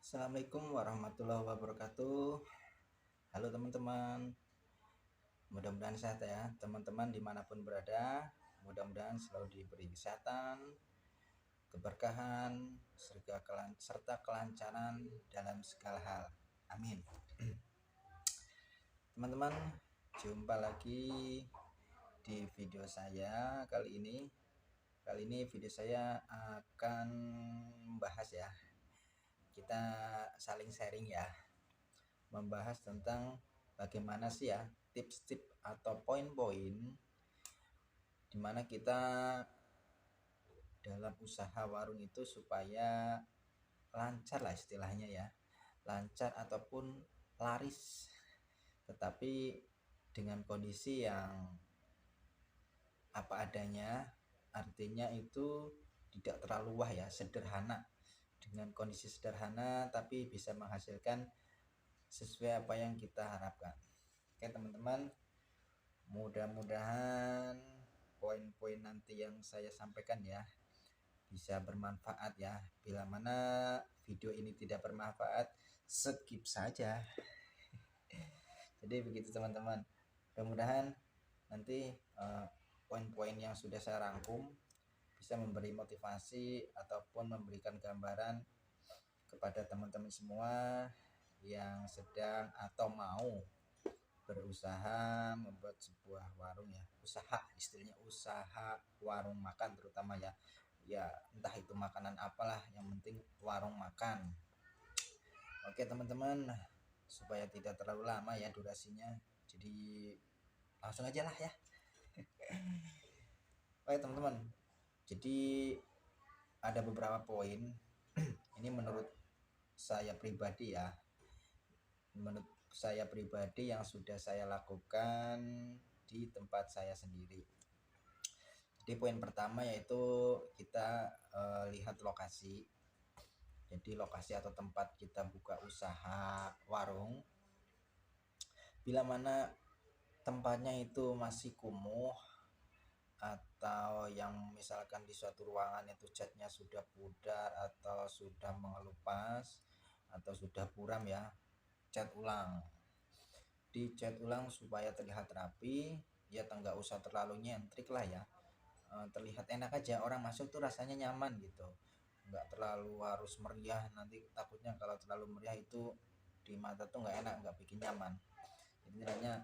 Assalamualaikum warahmatullahi wabarakatuh. Halo teman-teman, mudah-mudahan sehat ya teman-teman dimanapun berada. Mudah-mudahan selalu diberi kesehatan, keberkahan, serta kelancaran dalam segala hal. Amin. Teman-teman, jumpa lagi di video saya kali ini. Kali ini video saya akan membahas ya. Kita saling sharing ya. Membahas tentang bagaimana sih ya tips-tips atau poin-poin dimana kita dalam usaha warung itu supaya lancar lah istilahnya ya, lancar ataupun laris, tetapi dengan kondisi yang apa adanya, artinya itu tidak terlalu wah ya, sederhana, dengan kondisi sederhana tapi bisa menghasilkan sesuai apa yang kita harapkan. Oke teman-teman, mudah-mudahan poin-poin nanti yang saya sampaikan ya bisa bermanfaat ya. Bila mana video ini tidak bermanfaat, skip saja. Jadi begitu teman-teman, mudah-mudahan nanti poin-poin yang sudah saya rangkum bisa memberi motivasi ataupun memberikan gambaran kepada teman-teman semua yang sedang atau mau berusaha membuat sebuah warung ya, usaha, istilahnya usaha warung makan terutama ya, entah itu makanan apalah, yang penting warung makan. Oke teman-teman, supaya tidak terlalu lama ya durasinya, jadi langsung aja lah ya. Oke teman-teman, jadi ada beberapa poin ini menurut saya pribadi ya, yang sudah saya lakukan di tempat saya sendiri. Jadi poin pertama yaitu kita lihat lokasi. Jadi lokasi atau tempat kita buka usaha warung, bila mana tempatnya itu masih kumuh, atau yang misalkan di suatu ruangan itu catnya sudah pudar atau sudah mengelupas atau sudah buram ya, dicat ulang supaya terlihat rapi ya, nggak usah terlalu nyentrik lah ya, terlihat enak aja, orang masuk tuh rasanya nyaman gitu, nggak terlalu harus meriah, nanti takutnya kalau terlalu meriah itu di mata tuh nggak enak, nggak bikin nyaman. Jadi hanya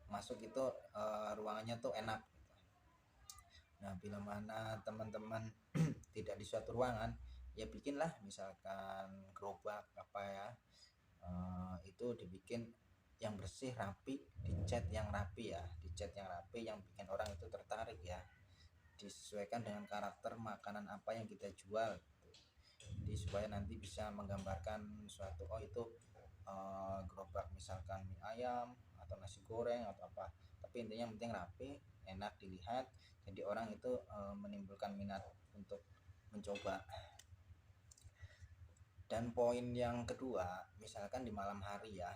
masuk itu ruangannya tuh enak gitu. Nah bila mana teman-teman tidak di suatu ruangan ya, bikinlah misalkan gerobak apa ya, itu dibikin yang bersih, rapi, dicat yang rapi ya, yang bikin orang itu tertarik ya, disesuaikan dengan karakter makanan apa yang kita jual gitu. Jadi supaya nanti bisa menggambarkan suatu, oh itu gerobak misalkan mie ayam atau nasi goreng atau apa, tapi intinya yang penting rapi, enak dilihat, jadi orang itu menimbulkan minat untuk mencoba. Dan poin yang kedua, misalkan di malam hari ya,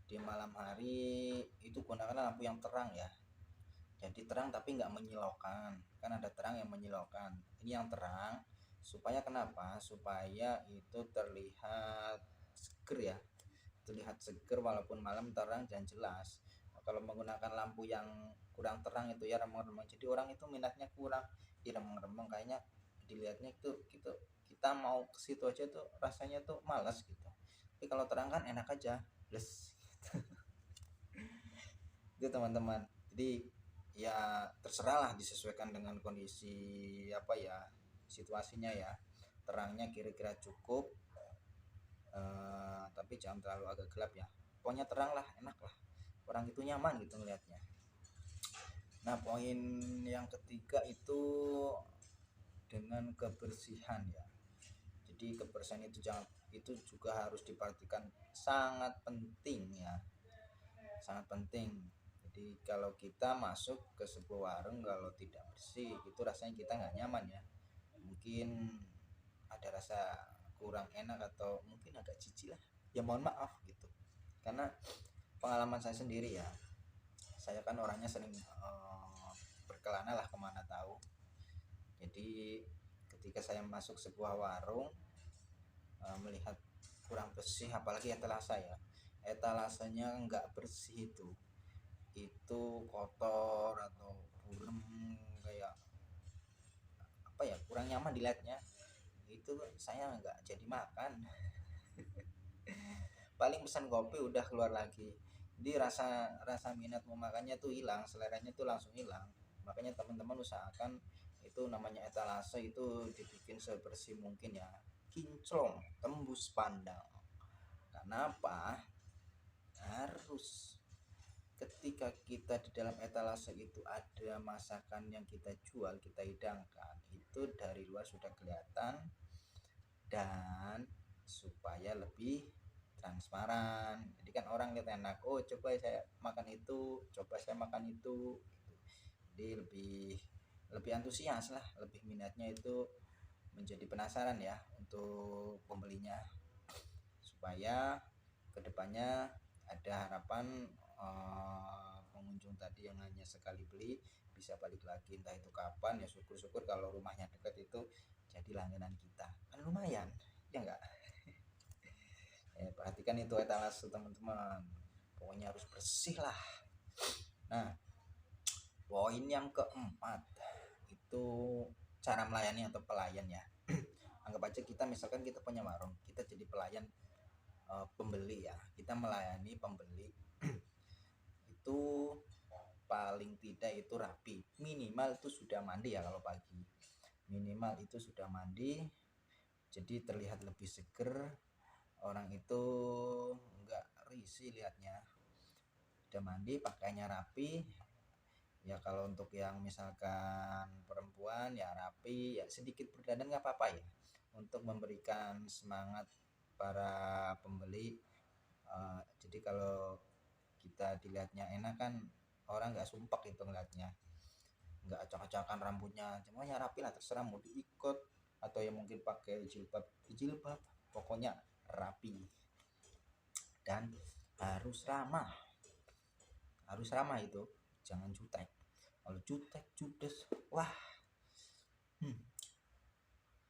di malam hari itu gunakan lampu yang terang ya, jadi terang tapi nggak menyilaukan, kan ada terang yang menyilaukan, ini yang terang. Supaya kenapa? Supaya itu terlihat seger ya, terlihat seger walaupun malam, terang dan jelas. Nah, kalau menggunakan lampu yang kurang terang itu ya remang-remang, jadi orang itu minatnya kurang, ya remang-remang, kayaknya dilihatnya itu gitu, kita mau ke situ aja tuh rasanya tuh malas gitu. Tapi kalau terang kan enak aja, plus itu teman-teman. Jadi ya terserah lah, disesuaikan dengan kondisi apa ya, situasinya ya, terangnya kira-kira cukup, tapi jangan terlalu agak gelap ya, pokoknya terang lah, enak lah, orang itu nyaman gitu ngelihatnya. Nah poin yang ketiga itu dengan kebersihan ya. Jadi kebersihan itu juga harus diperhatikan, sangat penting ya, sangat penting. Jadi kalau kita masuk ke sebuah warung kalau tidak bersih itu rasanya kita nggak nyaman ya, mungkin ada rasa kurang enak atau mungkin agak jijik lah ya, mohon maaf gitu. Karena pengalaman saya sendiri ya, saya kan orangnya sering berkelana lah kemana tahu. Jadi ketika saya masuk sebuah warung, melihat kurang bersih, apalagi etalase ya, etalasenya nggak bersih itu kotor atau burem, kayak apa ya, kurang nyaman dilihatnya, itu saya nggak jadi makan. Paling pesan kopi udah keluar lagi, jadi rasa rasa minat mau makannya tuh hilang, seleranya tuh langsung hilang. Makanya teman-teman usahakan itu namanya etalase itu dibikin sebersih mungkin ya, kinclong tembus pandang. Karena apa, harus ketika kita di dalam etalase itu ada masakan yang kita jual, kita hidangkan, itu dari luar sudah kelihatan, dan supaya lebih transparan. Jadi kan orang lihat enak, oh coba saya makan itu, coba saya makan itu. Jadi lebih antusias lah, lebih minatnya itu, menjadi penasaran ya untuk pembelinya, supaya kedepannya ada harapan pengunjung tadi yang hanya sekali beli bisa balik lagi, entah itu kapan ya. Syukur-syukur kalau rumahnya dekat itu jadi langganan kita, kan lumayan ya enggak. Perhatikan itu etalase teman-teman, pokoknya harus bersih lah. Nah, poin yang keempat itu cara melayani atau pelayan ya. Anggap aja kita misalkan kita punya warung, kita jadi pelayan pembeli ya, kita melayani pembeli. Itu paling tidak itu rapi, minimal itu sudah mandi ya, kalau pagi minimal itu sudah mandi, jadi terlihat lebih seger, orang itu enggak risih lihatnya, udah mandi, pakainya rapi ya. Kalau untuk yang misalkan perempuan ya rapi ya, sedikit berdandan nggak apa-apa ya, untuk memberikan semangat para pembeli. Jadi kalau kita dilihatnya enak kan, orang nggak sumpek itu ngeliatnya, nggak acak-acakan rambutnya, semuanya rapi lah, terserah mau diikut atau yang mungkin pakai jilbab, pokoknya rapi dan harus ramah itu, jangan jutek. Kalau jutek judes, wah,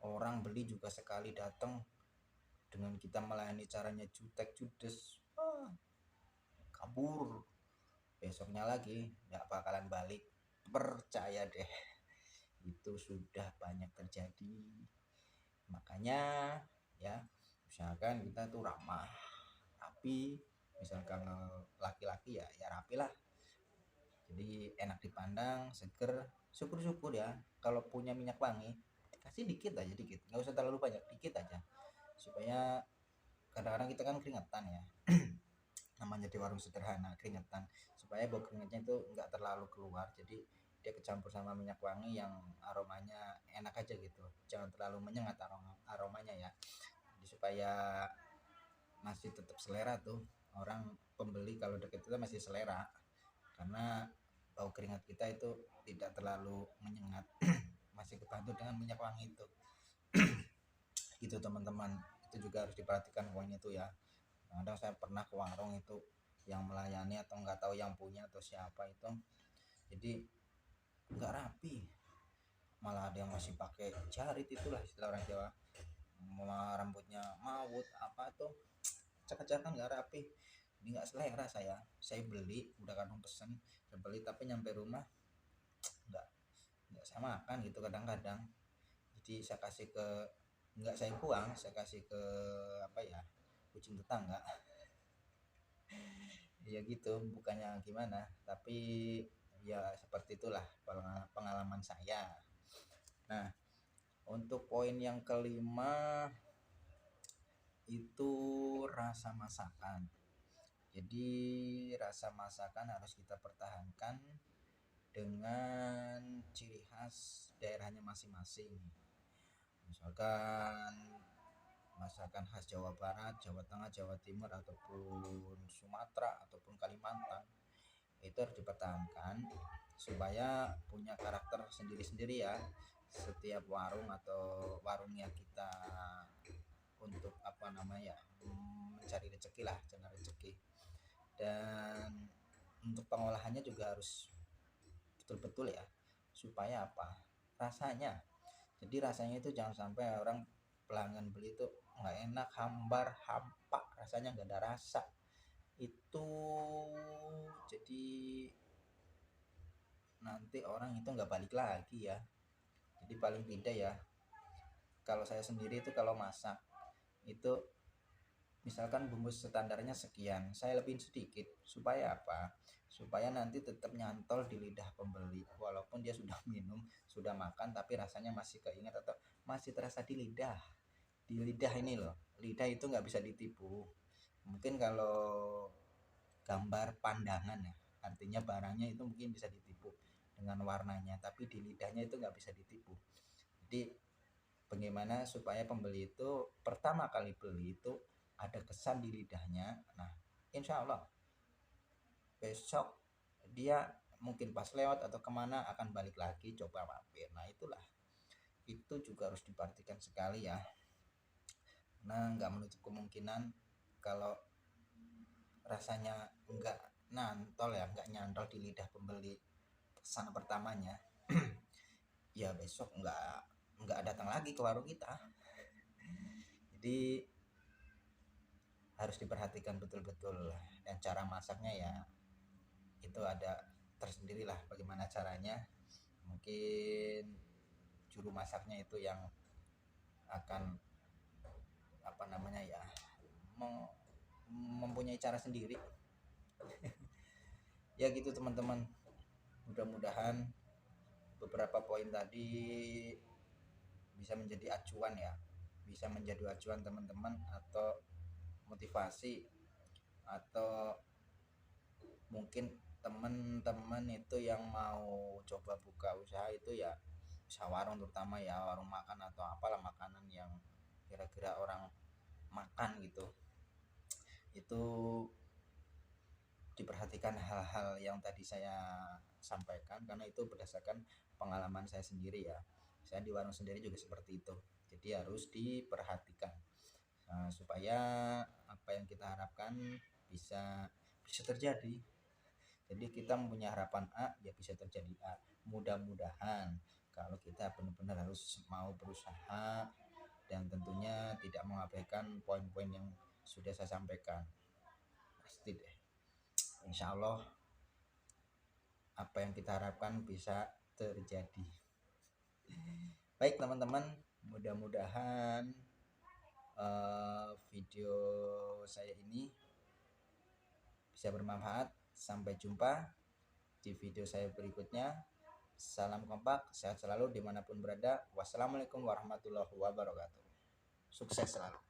orang beli juga sekali datang dengan kita melayani caranya jutek judes, kabur, besoknya lagi nggak bakalan balik, percaya deh, itu sudah banyak terjadi. Makanya ya, usahakan kita tuh ramah, rapi. Misalkan laki-laki ya rapi lah, jadi enak dipandang, seger. Syukur-syukur ya kalau punya minyak wangi, kasih dikit aja, dikit, nggak usah terlalu banyak, dikit aja, supaya kadang-kadang kita kan keringetan ya. Namanya di warung sederhana keringetan, supaya bau keringetnya itu nggak terlalu keluar, jadi dia kecampur sama minyak wangi yang aromanya enak aja gitu, jangan terlalu menyengat aromanya ya. Jadi supaya masih tetap selera tuh, orang pembeli kalau deket kita masih selera, karena bau keringat kita itu tidak terlalu menyengat. Masih kebantu dengan minyak wangi itu. Gitu teman-teman, itu juga harus diperhatikan poin itu ya. Kadang saya pernah ke warung itu yang melayani atau nggak tahu yang punya atau siapa itu, jadi nggak rapi, malah ada yang masih pakai jarit, itulah istilah orang Jawa, rambutnya maut apa tuh, cak-cakan nggak rapi. Ini nggak selera saya beli udah kadang pesen, saya beli tapi nyampe rumah nggak nggak saya makan gitu kadang-kadang. Jadi saya kasih ke, nggak saya buang, saya kasih ke apa ya, kucing tetangga. Ya gitu, bukannya gimana, tapi ya seperti itulah pengalaman saya. Nah, untuk poin yang kelima itu rasa masakan. Jadi rasa masakan harus kita pertahankan dengan ciri khas daerahnya masing-masing. Misalkan masakan khas Jawa Barat, Jawa Tengah, Jawa Timur, ataupun Sumatera, ataupun Kalimantan, itu harus dipertahankan supaya punya karakter sendiri-sendiri ya. Setiap warung atau warungnya kita untuk apa namanya, mencari rezeki lah, cari rezeki. Dan untuk pengolahannya juga harus betul-betul ya, supaya apa, rasanya, jadi rasanya itu jangan sampai orang pelanggan beli itu nggak enak, hambar, hampa, rasanya nggak ada rasa. Itu jadi nanti orang itu nggak balik lagi ya. Jadi paling tidak ya, kalau saya sendiri itu kalau masak itu misalkan bumbu standarnya sekian, saya lebihin sedikit supaya apa? Supaya nanti tetap nyantol di lidah pembeli walaupun dia sudah minum, sudah makan, tapi rasanya masih keinget atau masih terasa di lidah. Di lidah ini loh, lidah itu nggak bisa ditipu. Mungkin kalau gambar pandangan ya, artinya barangnya itu mungkin bisa ditipu dengan warnanya, tapi di lidahnya itu nggak bisa ditipu. Jadi bagaimana supaya pembeli itu pertama kali beli itu ada kesan di lidahnya. Nah, insya Allah besok dia mungkin pas lewat atau kemana akan balik lagi coba mampir. Nah, itulah, itu juga harus diperhatikan sekali ya. Nah, nggak menutup kemungkinan kalau rasanya nggak nantol ya, nggak nyantol di lidah pembeli pesan pertamanya, ya besok nggak datang lagi ke warung kita. Jadi harus diperhatikan betul-betul, dan cara masaknya ya itu ada tersendiri lah bagaimana caranya. Mungkin juru masaknya itu yang akan apa namanya ya, mempunyai cara sendiri. Ya gitu teman-teman, mudah-mudahan beberapa poin tadi bisa menjadi acuan ya, bisa menjadi acuan teman-teman atau motivasi, atau mungkin teman-teman itu yang mau coba buka usaha itu ya, usaha warung terutama ya, warung makan atau apalah makanan yang kira-kira orang makan gitu, itu diperhatikan hal-hal yang tadi saya sampaikan karena itu berdasarkan pengalaman saya sendiri ya. Saya di warung sendiri juga seperti itu, jadi harus diperhatikan supaya apa yang kita harapkan bisa bisa terjadi. Jadi kita mempunyai harapan A ya bisa terjadi A. Mudah-mudahan kalau kita benar-benar harus mau berusaha dan tentunya tidak mengabaikan poin-poin yang sudah saya sampaikan, pasti deh insya Allah apa yang kita harapkan bisa terjadi. Baik teman-teman, mudah-mudahan video saya ini bisa bermanfaat. Sampai jumpa di video saya berikutnya. Salam kompak, sehat selalu dimanapun berada. Wassalamualaikum warahmatullahi wabarakatuh. Sukses selalu.